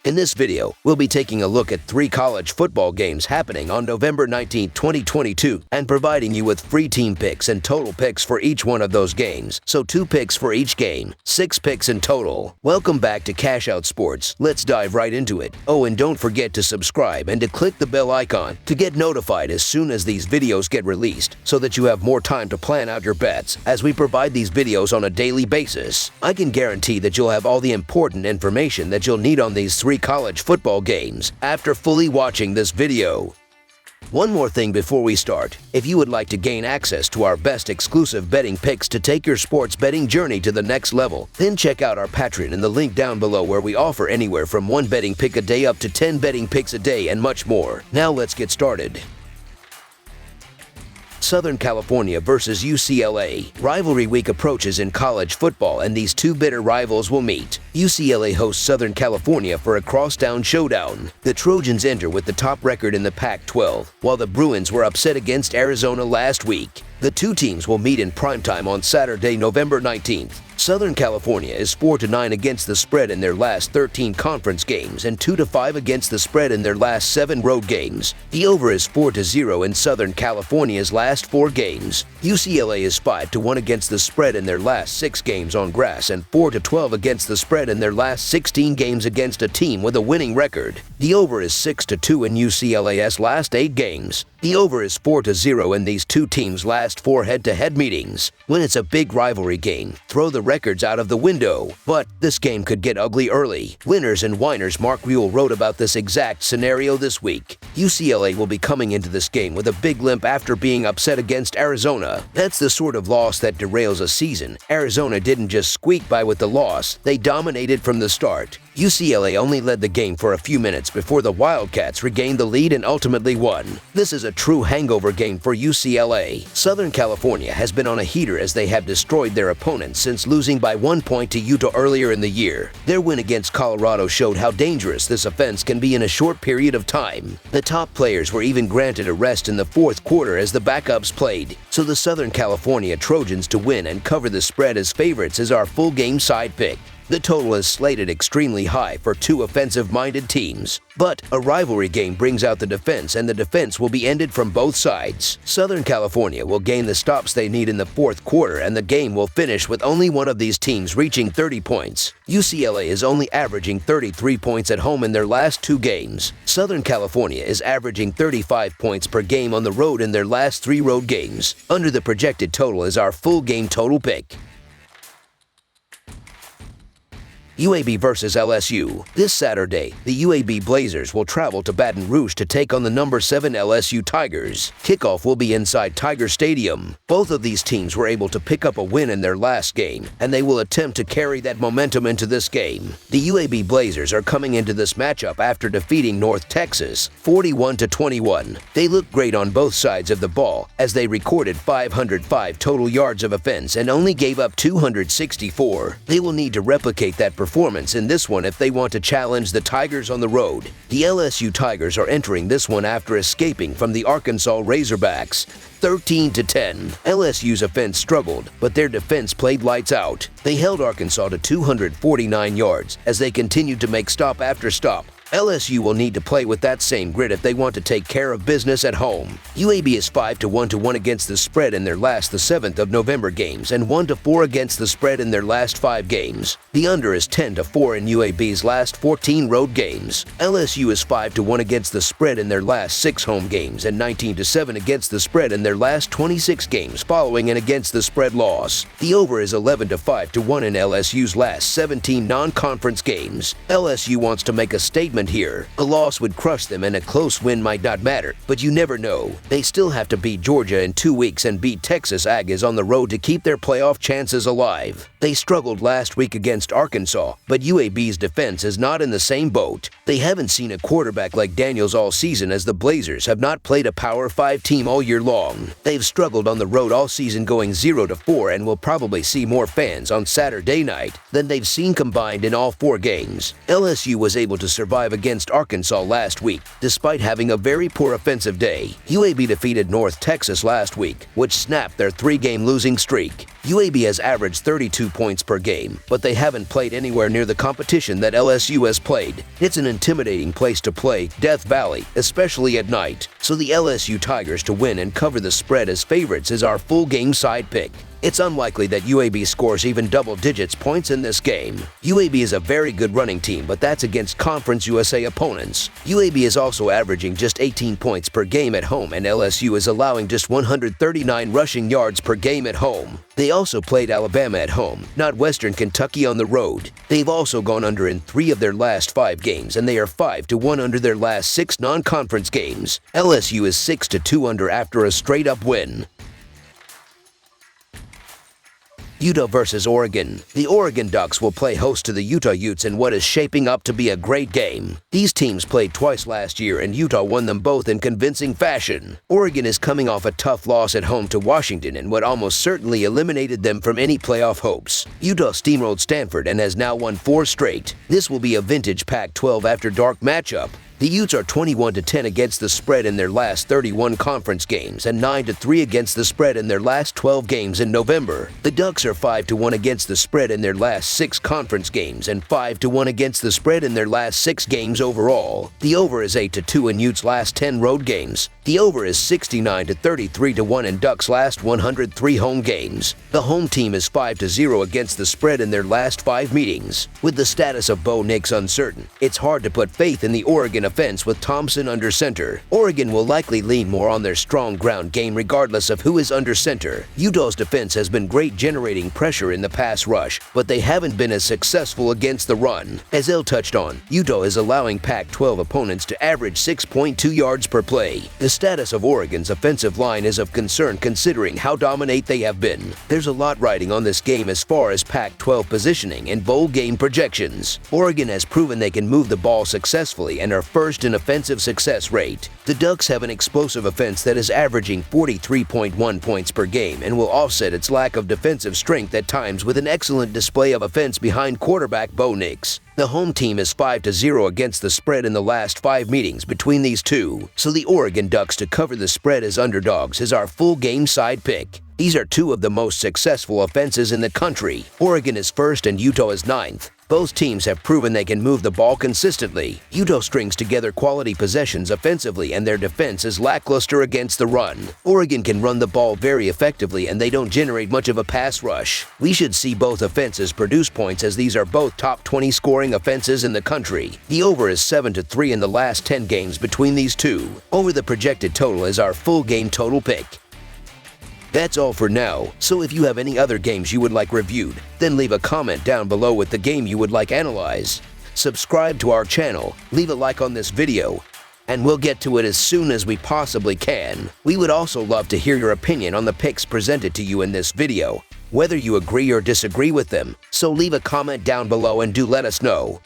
In this video, we'll be taking a look at 3 college football games happening on November 19, 2022, and providing you with free team picks and total picks for each one of those games. So 2 picks for each game, 6 picks in total. Welcome back to Cash Out Sports. Let's dive right into it. Oh, and don't forget to subscribe and to click the bell icon to get notified as soon as these videos get released, so that you have more time to plan out your bets as we provide these videos on a daily basis. I can guarantee that you'll have all the important information that you'll need on these 3 college football games after fully watching this video. One more thing before we start. If you would like to gain access to our best exclusive betting picks to take your sports betting journey to the next level, then check out our Patreon in the link down below, where we offer anywhere from 1 betting pick a day up to 10 betting picks a day and much more. Now let's get started. Southern California versus UCLA. Rivalry week approaches in college football, and these 2 bitter rivals will meet. UCLA hosts Southern California for a crosstown showdown. The Trojans enter with the top record in the Pac-12, while the Bruins were upset against Arizona last week. The 2 teams will meet in primetime on Saturday, November 19th. Southern California is 4-9 against the spread in their last 13 conference games and 2-5 against the spread in their last 7 road games. The over is 4-0 in Southern California's last 4 games. UCLA is 5-1 against the spread in their last 6 games on grass and 4-12 against the spread in their last 16 games against a team with a winning record. The over is 6-2 in UCLA's last 8 games. The over is 4-0 in these 2 teams' last 4 head-to-head meetings. When it's a big rivalry game, throw the records out of the window. But this game could get ugly early. Winners and Whiners Mark Reuel wrote about this exact scenario this week. UCLA will be coming into this game with a big limp after being upset against Arizona. That's the sort of loss that derails a season. Arizona didn't just squeak by with the loss, they dominated from the start. UCLA only led the game for a few minutes before the Wildcats regained the lead and ultimately won. This is a true hangover game for UCLA. Southern California has been on a heater as they have destroyed their opponents since losing by 1 point to Utah earlier in the year. Their win against Colorado showed how dangerous this offense can be in a short period of time. The top players were even granted a rest in the 4th quarter as the backups played. So the Southern California Trojans to win and cover the spread as favorites is our full game side pick. The total is slated extremely high for 2 offensive-minded teams. But a rivalry game brings out the defense, and the defense will be ended from both sides. Southern California will gain the stops they need in the 4th quarter, and the game will finish with only one of these teams reaching 30 points. UCLA is only averaging 33 points at home in their last 2 games. Southern California is averaging 35 points per game on the road in their last 3 road games. Under the projected total is our full game total pick. UAB versus LSU. This Saturday, the UAB Blazers will travel to Baton Rouge to take on the number 7 LSU Tigers. Kickoff will be inside Tiger Stadium. Both of these teams were able to pick up a win in their last game, and they will attempt to carry that momentum into this game. The UAB Blazers are coming into this matchup after defeating North Texas 41-21. They look great on both sides of the ball, as they recorded 505 total yards of offense and only gave up 264. They will need to replicate that performance in this one if they want to challenge the Tigers on the road. The LSU Tigers are entering this one after escaping from the Arkansas Razorbacks 13-10. LSU's offense struggled, but their defense played lights out. They held Arkansas to 249 yards as they continued to make stop after stop. LSU will need to play with that same grit if they want to take care of business at home. UAB is 5-1 against the spread in their last 7th of November games and 1-4 against the spread in their last 5 games. The under is 10-4 in UAB's last 14 road games. LSU is 5-1 against the spread in their last 6 home games and 19-7 against the spread in their last 26 games following an against the spread loss. The over is 11-5 in LSU's last 17 non-conference games. LSU wants to make a statement here. A loss would crush them and a close win might not matter, but you never know. They still have to beat Georgia in 2 weeks and beat Texas Aggies on the road to keep their playoff chances alive. They struggled last week against Arkansas, but UAB's defense is not in the same boat. They haven't seen a quarterback like Daniels all season, as the Blazers have not played a Power 5 team all year long. They've struggled on the road all season, going 0-4, and will probably see more fans on Saturday night than they've seen combined in all 4 games. LSU was able to survive against Arkansas last week, despite having a very poor offensive day. UAB defeated North Texas last week, which snapped their 3-game losing streak. UAB has averaged 32 points per game, but they haven't played anywhere near the competition that LSU has played. It's an intimidating place to play, Death Valley, especially at night. So the LSU Tigers to win and cover the spread as favorites is our full game side pick. It's unlikely that UAB scores even double digits points in this game. UAB is a very good running team, but that's against Conference USA opponents. UAB is also averaging just 18 points per game at home, and LSU is allowing just 139 rushing yards per game at home. They also played Alabama at home, not Western Kentucky on the road. They've also gone under in 3 of their last 5 games, and they are 5-1 under their last 6 non-conference games. LSU is 6-2 under after a straight-up win. Utah versus Oregon. The Oregon Ducks will play host to the Utah Utes in what is shaping up to be a great game. These teams played twice last year, and Utah won them both in convincing fashion. Oregon is coming off a tough loss at home to Washington in what almost certainly eliminated them from any playoff hopes. Utah steamrolled Stanford and has now won 4 straight. This will be a vintage Pac-12 after dark matchup. The Utes are 21-10 against the spread in their last 31 conference games and 9-3 against the spread in their last 12 games in November. The Ducks are 5-1 against the spread in their last 6 conference games and 5-1 against the spread in their last 6 games overall. The over is 8-2 in Utes' last 10 road games. The over is 69-33-1 in Ducks' last 103 home games. The home team is 5-0 against the spread in their last 5 meetings. With the status of Bo Nix uncertain, it's hard to put faith in the Oregon offense with Thompson under center. Oregon will likely lean more on their strong ground game regardless of who is under center. Utah's defense has been great generating pressure in the pass rush, but they haven't been as successful against the run. As El touched on, Utah is allowing Pac-12 opponents to average 6.2 yards per play. The status of Oregon's offensive line is of concern considering how dominant they have been. There's a lot riding on this game as far as Pac-12 positioning and bowl game projections. Oregon has proven they can move the ball successfully and are first in offensive success rate. The Ducks have an explosive offense that is averaging 43.1 points per game and will offset its lack of defensive strength at times with an excellent display of offense behind quarterback Bo Nix. The home team is 5-0 against the spread in the last 5 meetings between these two, so the Oregon Ducks to cover the spread as underdogs is our full game side pick. These are 2 of the most successful offenses in the country. Oregon is 1st and Utah is 9th. Both teams have proven they can move the ball consistently. Utah strings together quality possessions offensively and their defense is lackluster against the run. Oregon can run the ball very effectively and they don't generate much of a pass rush. We should see both offenses produce points as these are both top 20 scoring offenses in the country. The over is 7-3 in the last 10 games between these two. Over the projected total is our full game total pick. That's all for now, so if you have any other games you would like reviewed, then leave a comment down below with the game you would like analyzed. Subscribe to our channel, leave a like on this video, and we'll get to it as soon as we possibly can. We would also love to hear your opinion on the picks presented to you in this video, whether you agree or disagree with them, so leave a comment down below and do let us know.